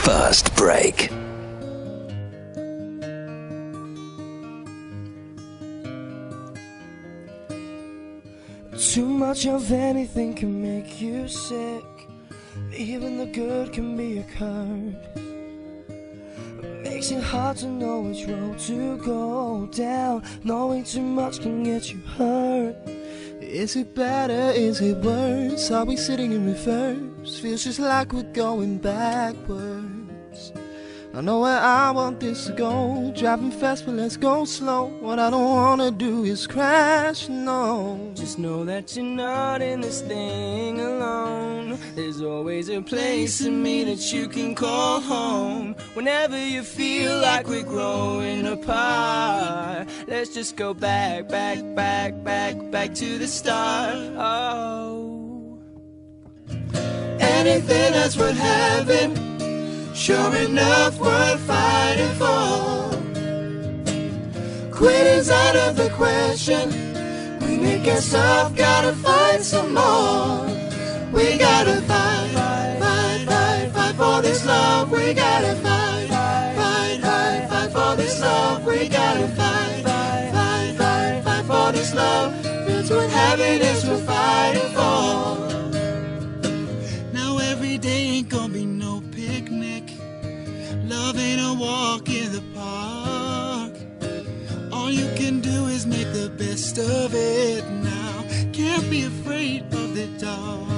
First Break. Too much of anything can make you sick. Even the good can be a curse. Makes it hard to know which road to go down. Knowing too much can get you hurt. Is it better? Is it worse? Are we sitting in reverse? Feels just like we're going backwards. I know where I want this to go. Driving fast, but let's go slow. What I don't wanna do is crash, no. Just know that you're not in this thing alone. There's always a place in me that you can call home. Whenever you feel like we're growing apart, let's just go back, back, back, back, back to the start. Oh, anything that's worth having, sure enough worth fighting for. Quitting's out of the question. When it gets tough, gotta fight some more. We gotta fight, fight, fight, fight, fight for this love. We gotta fight, fight, fight, fight for this love. We gotta fight, fight, fight, fight for this love. It's worth having, it's worth fighting for. Now every day ain't gonna be no picnic. Love ain't a walk in the park. All you can do is make the best of it now. Can't be afraid of the dark.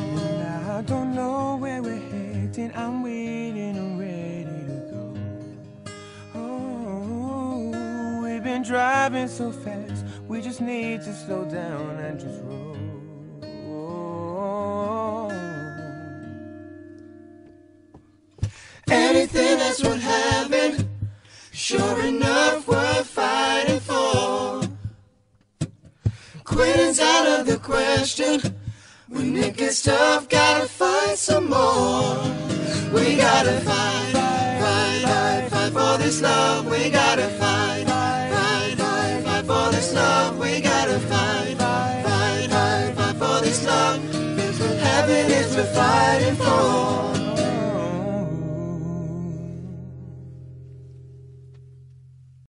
I don't know where we're heading. I'm waiting and ready to go. Oh, we've been driving so fast. We just need to slow down and just roll. Anything that's worth having, sure enough worth fighting for. Quitting's out of the question. When it gets tough, gotta fight some more. We gotta fight, fight, fight, fight for this love. We gotta fight, fight, fight, fight for this love. We gotta fight, fight, fight, fight for this love. It's worth having, it's worth fighting for.